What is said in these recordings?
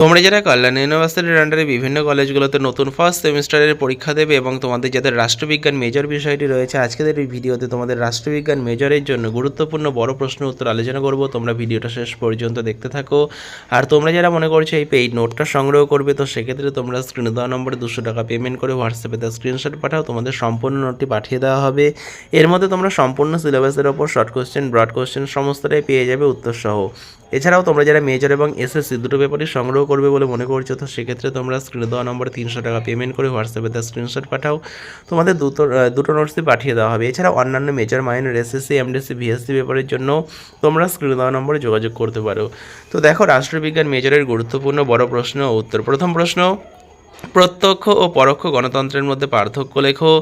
তোমরা যারা কল্যাণ ইউনিভার্সিটির আন্ডারে বিভিন্ন কলেজগুলোতে নতুন ফার্স্ট সেমিস্টারের পরীক্ষা দেবে এবং তোমাদের যাদের রাষ্ট্রবিজ্ঞান মেজর বিষয়টি রয়েছে, আজকের এই ভিডিওতে তোমাদের রাষ্ট্রবিজ্ঞান মেজরের জন্য গুরুত্বপূর্ণ বড় প্রশ্ন উত্তর আলোচনা করব। তোমরা ভিডিওটা শেষ পর্যন্ত দেখতে থাকো। আর তোমরা যারা মনে করছো এই পেইড নোটটা সংগ্রহ করবে, তো সেক্ষেত্রে তোমরা স্ক্রিনে দেওয়া নম্বরে 200 টাকা পেমেন্ট করে হোয়াটসঅ্যাপে তার স্ক্রিনশট পাঠাও, তোমাদের সম্পূর্ণ নোটটি পাঠিয়ে দেওয়া হবে। এর মধ্যে তোমরা সম্পূর্ণ সিলেবাসের ওপর শর্ট কোশ্চেন, ব্রড কোশ্চেন সমস্তটাই পেয়ে যাবে উত্তরসহ। এছাড়াও তোমরা যারা মেজর এবং এসএসসি দুটো পেপারই সংগ্রহ করবে বলে মনে করছো, তো সেক্ষেত্রে তোমরা স্ক্রিনে দেওয়া নম্বরে 300 টাকা পেমেন্ট করে হোয়াটসঅ্যাপে তার স্ক্রিনশট পাঠাও, তোমাদের দুটো নোটসই পাঠিয়ে দেওয়া হবে। এছাড়াও অন্যান্য major minor SSC, MDC, VSC পেপারের জন্য তোমরা স্ক্রিনে দেওয়া নম্বরে যোগাযোগ করতে পারো। তো দেখো, রাষ্ট্রবিজ্ঞান মেজরের গুরুত্বপূর্ণ বড় প্রশ্ন ও উত্তর। প্রথম প্রশ্ন, প্রত্যক্ষ ও পরোক্ষ গণতন্ত্রের মধ্যে পার্থক্য লেখো।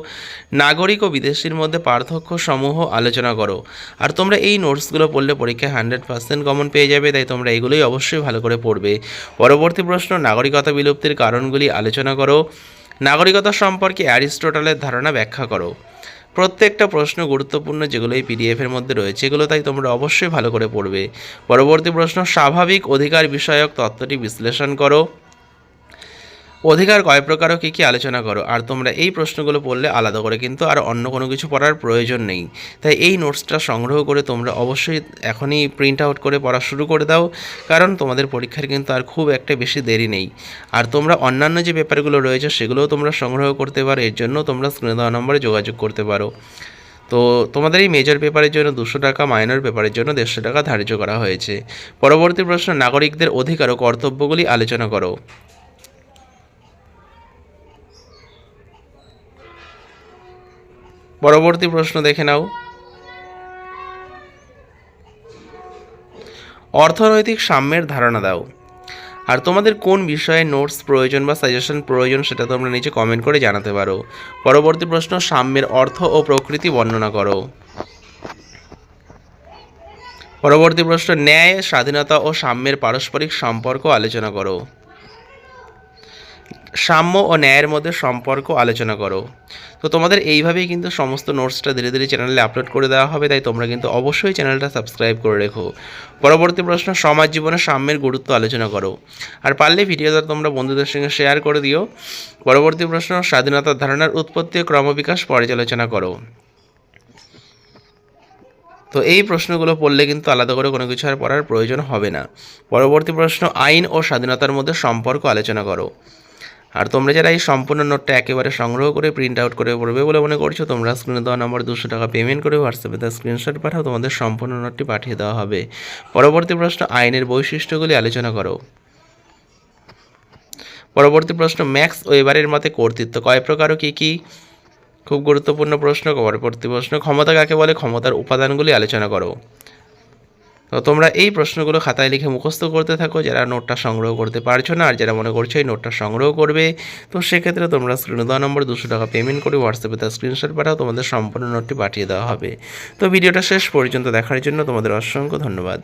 নাগরিক ও বিদেশির মধ্যে পার্থক্য সমূহ আলোচনা করো। আর তোমরা এই নোটসগুলো পড়লে পরীক্ষায় 100% কমন পেয়ে যাবে, তাই তোমরা এগুলোই অবশ্যই ভালো করে পড়বে। পরবর্তী প্রশ্ন, নাগরিকতা বিলুপ্তির কারণগুলি আলোচনা করো। নাগরিকতা সম্পর্কে অ্যারিস্টটলের ধারণা ব্যাখ্যা করো। প্রত্যেকটা প্রশ্ন গুরুত্বপূর্ণ, যেগুলো এই পিডিএফের মধ্যে রয়েছে এগুলো, তাই তোমরা অবশ্যই ভালো করে পড়বে। পরবর্তী প্রশ্ন, স্বাভাবিক অধিকার বিষয়ক তত্ত্বটি বিশ্লেষণ করো। অধিকার কয় প্রকার ও কী কী আলোচনা করো। আর তোমরা এই প্রশ্নগুলো পড়লে আলাদা করে কিন্তু আর অন্য কোনো কিছু পড়ার প্রয়োজন নেই, তাই এই নোটসটা সংগ্রহ করে তোমরা অবশ্যই এখনই প্রিন্ট আউট করে পড়া শুরু করে দাও, কারণ তোমাদের পরীক্ষার কিন্তু আর খুব একটা বেশি দেরি নেই। আর তোমরা অন্যান্য যে পেপারগুলো রয়েছে সেগুলোও তোমরা সংগ্রহ করতে পারো, এর জন্য তোমরা স্ক্রিনে দেওয়া নম্বরে যোগাযোগ করতে পারো। তো তোমাদের এই মেজর পেপারের জন্য 200 টাকা, মাইনর পেপারের জন্য 150 টাকা ধার্য করা হয়েছে। পরবর্তী প্রশ্ন, নাগরিকদের অধিকার ও কর্তব্যগুলি আলোচনা করো। পরবর্তী প্রশ্ন দেখে নাও, অর্থনৈতিক সাম্যের ধারণা দাও। আর তোমাদের কোন বিষয়ে নোটস প্রয়োজন বা সাজেশন প্রয়োজন সেটা তোমরা নিচে কমেন্ট করে জানাতে পারো। পরবর্তী প্রশ্ন, সাম্যের অর্থ ও প্রকৃতি বর্ণনা করো। পরবর্তী প্রশ্ন, ন্যায়, স্বাধীনতা ও সাম্যের পারস্পরিক সম্পর্ক আলোচনা করো। সাম্য ও ন্যায়ের মধ্যে সম্পর্ক আলোচনা করো। তো তোমাদের এইভাবেই কিন্তু সমস্ত নোটসটা ধীরে ধীরে চ্যানেলে আপলোড করে দেওয়া হবে, তাই তোমরা কিন্তু অবশ্যই চ্যানেলটা সাবস্ক্রাইব করে রেখো। পরবর্তী প্রশ্ন, সমাজ জীবনে সাম্যের গুরুত্ব আলোচনা করো। আর পারলে ভিডিওটা তোমরা বন্ধুদের সঙ্গে শেয়ার করে দিও। পরবর্তী প্রশ্ন, স্বাধীনতার ধারণার উৎপত্তি ও ক্রমবিকাশ পর্যালোচনা করো। তো এই প্রশ্নগুলো পড়লে কিন্তু আলাদা করে কোনো কিছু আর পড়ার প্রয়োজন হবে না। পরবর্তী প্রশ্ন, আইন ও স্বাধীনতার মধ্যে সম্পর্ক আলোচনা করো। আর তোমরা যারা এই সম্পূর্ণ নোটটা একেবারে সংগ্রহ করে প্রিন্ট আউট করে পড়বে বলে মনে করছো, তোমরা স্ক্রিনে দেওয়া নম্বর 200 টাকা পেমেন্ট করে হোয়াটসঅ্যাপে তার স্ক্রিনশট পাঠাও, তোমাদের সম্পূর্ণ নোটটি পাঠিয়ে দেওয়া হবে। পরবর্তী প্রশ্ন, আইনের বৈশিষ্ট্যগুলি আলোচনা করো। পরবর্তী প্রশ্ন, ম্যাক্স ওয়েবারের মতে কর্তৃত্ব কয় প্রকার ও কী কী। খুব গুরুত্বপূর্ণ প্রশ্ন। পরবর্তী প্রশ্ন, ক্ষমতা কাকে বলে, ক্ষমতার উপাদানগুলি আলোচনা করো। তো তোমরা এই প্রশ্নগুলো খাতায় লিখে মুখস্থ করতে থাকো, যারা নোটটা সংগ্রহ করতে পারছো না আর যারা মনে করছো এই নোটটা সংগ্রহ করবে, তো সেক্ষেত্রে তোমরা স্ক্রিনে দেওয়া নম্বর 200 টাকা পেমেন্ট করে হোয়াটসঅ্যাপে তার স্ক্রিনশট পাঠাও, তোমাদের সম্পূর্ণ নোটটি পাঠিয়ে দেওয়া হবে। তো ভিডিওটা শেষ পর্যন্ত দেখার জন্য তোমাদের অসংখ্য ধন্যবাদ।